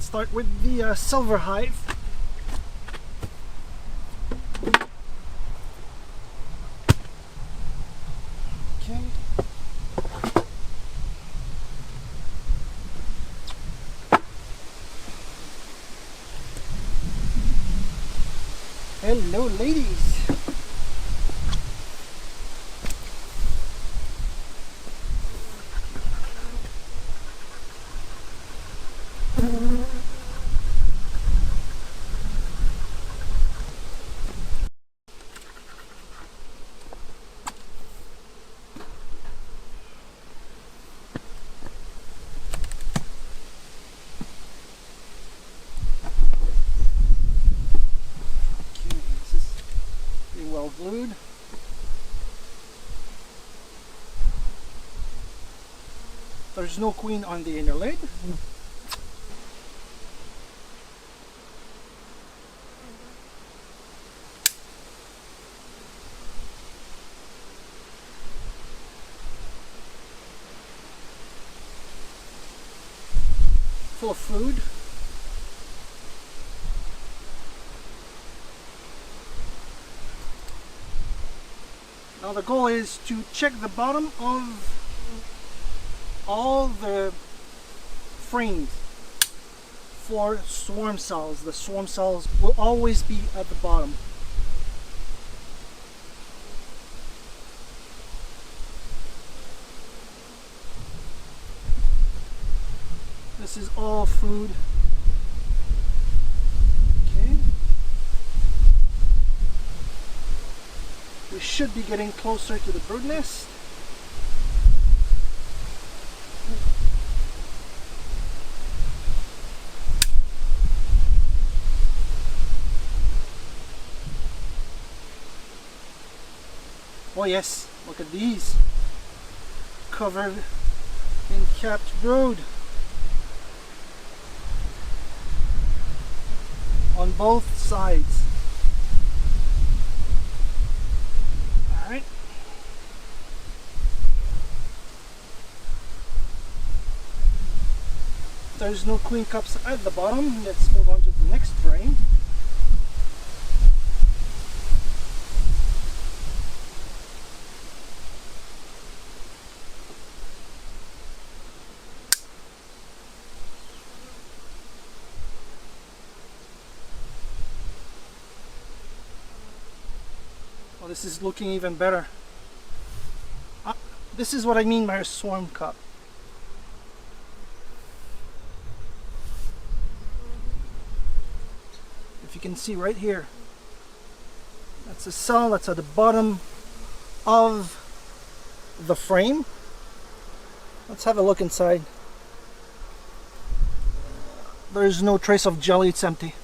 start with the silver hive. Okay. Hello, ladies. Well glued. There's no queen on the inner lid. Full of food. Now the goal is to check the bottom of all the frames for swarm cells. The swarm cells will always be at the bottom. This is all food. We should be getting closer to the brood nest. Oh yes, look at these. Covered in capped brood. On both sides. Alright. There's no queen cups at the bottom. Let's move on to the next frame. Oh, this is looking even better. This is what I mean by a swarm cup. If you can see right here, that's a cell that's at the bottom of the frame. Let's have a look inside. There's no trace of jelly, it's empty.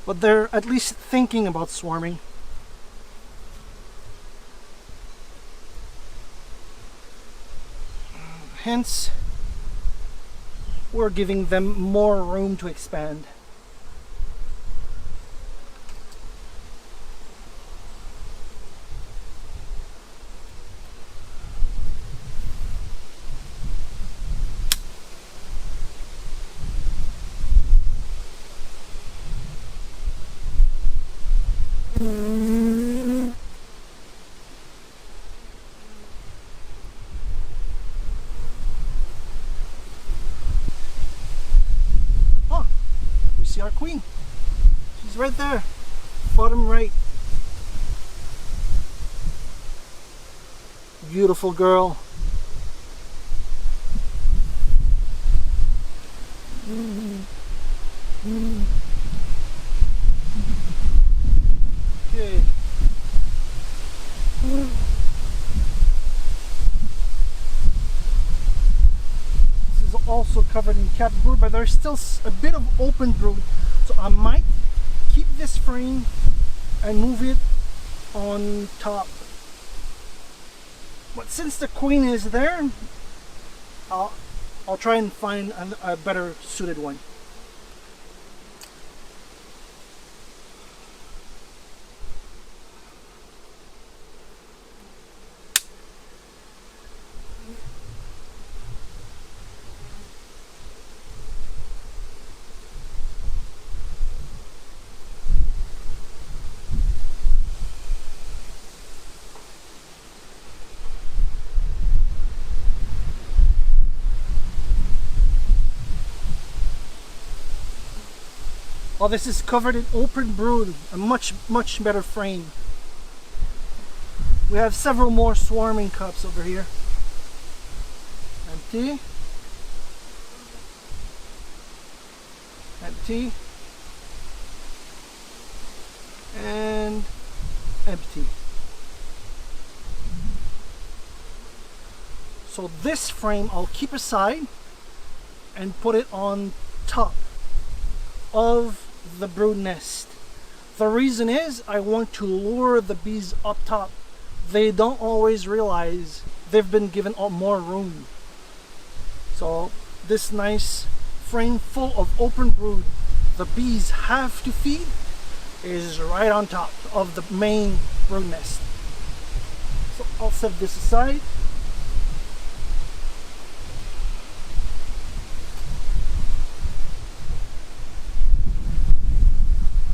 But they're at least thinking about swarming. Hence, we're giving them more room to expand. Oh, we see our queen. She's right there, bottom right. Beautiful girl. Okay. This is also covered in capped brood, but there's still a bit of open brood, so I might keep this frame and move it on top. But since the queen is there, I'll try and find a better suited one. Oh, this is covered in open brood, a much better frame. We have several more swarming cups over here. Empty. Empty. And empty. So this frame I'll keep aside and put it on top of the brood nest. The reason is I want to lure the bees up top. They don't always realize they've been given more room. So this nice frame full of open brood the bees have to feed is right on top of the main brood nest. So I'll set this aside.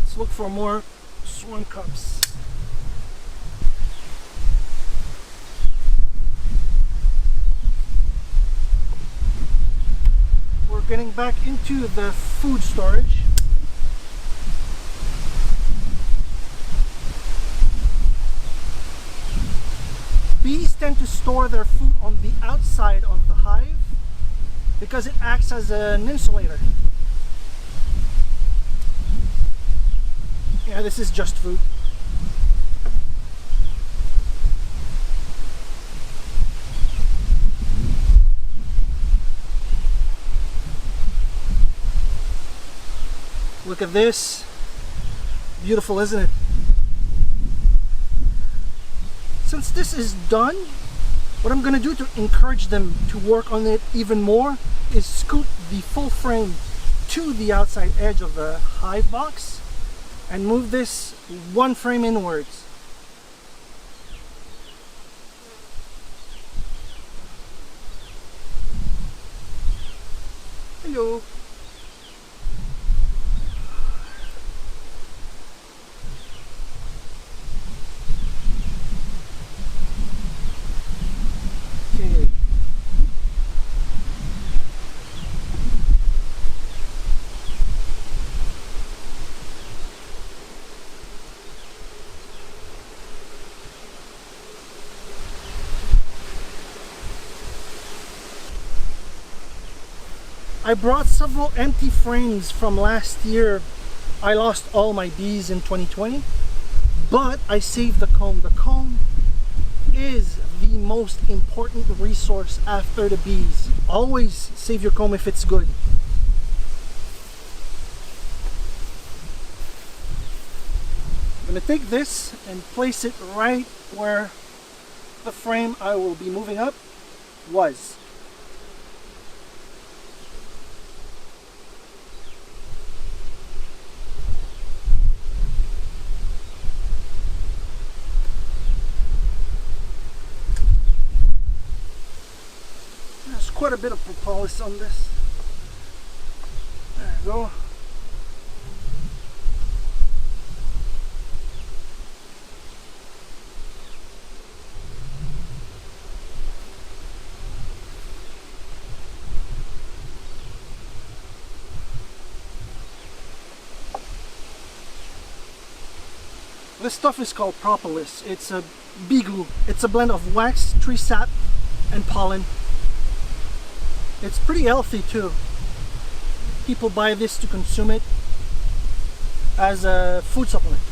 Let's look for more swarm cups. We're getting back into the food storage. Bees tend to store their food on the outside of the hive because it acts as an insulator. Yeah, this is just food. Look at this. Beautiful, isn't it? Since this is done, what I'm going to do to encourage them to work on it even more is scoot the full frame to the outside edge of the hive box and move this one frame inwards. Hello. Okay. I brought several empty frames from last year. I lost all my bees in 2020, but I saved the comb. The comb is the most important resource after the bees. Always save your comb if it's good. I'm going to take this and place it right where the frame I will be moving up was. There's quite a bit of propolis on this. There we go. This stuff is called propolis. It's a bee glue. It's a blend of wax, tree sap, and pollen. It's pretty healthy too. People buy this to consume it as a food supplement.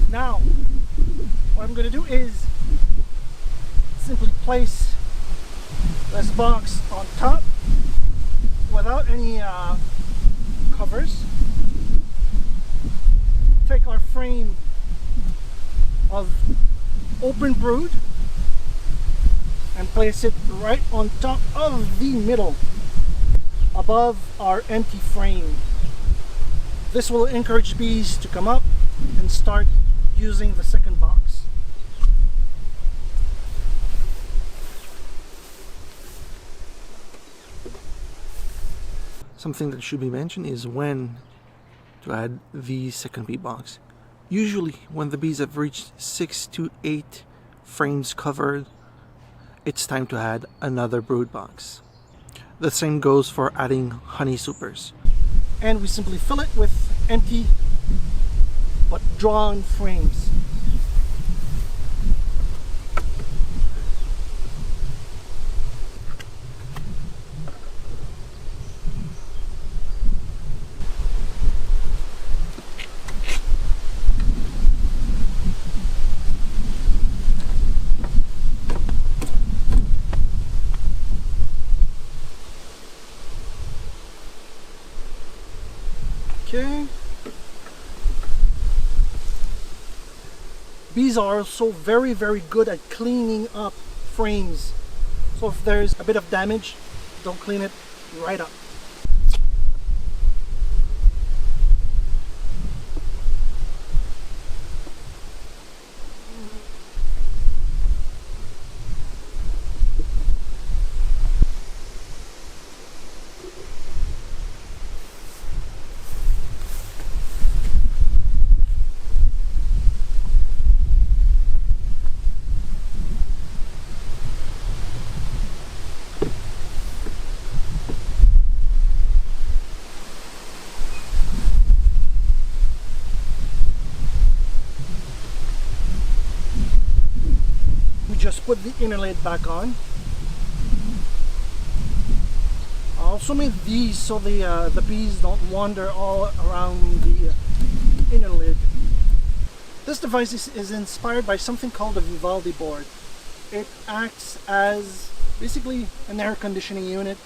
Now, what I'm going to do is simply place this box on top without any covers. take our frame of open brood and place it right on top of the middle, above our empty frame. This will encourage bees to come up and start using the second box. Something that should be mentioned is when to add the second bee box. Usually when the bees have reached 6 to 8 frames covered, it's time to add another brood box. The same goes for adding honey supers. And we simply fill it with empty but drawn frames. Okay. Bees are also very good at cleaning up frames. So if there's a bit of damage, they'll clean it right up. Just put the inner lid back on. I also made these so the bees don't wander all around the inner lid. This device is inspired by something called a Vivaldi board. It acts as basically an air conditioning unit.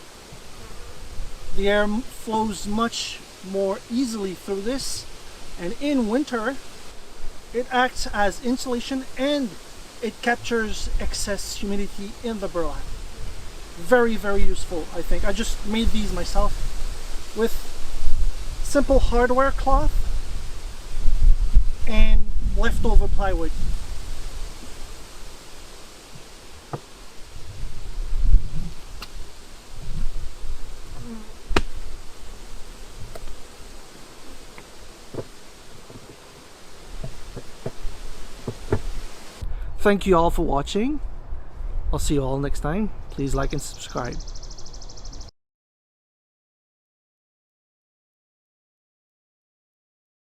The air flows much more easily through this, and in winter it acts as insulation and it captures excess humidity in the burlap. Very useful, I think. I just made these myself with simple hardware cloth and leftover plywood. Thank you all for watching. I'll see you all next time. Please like and subscribe.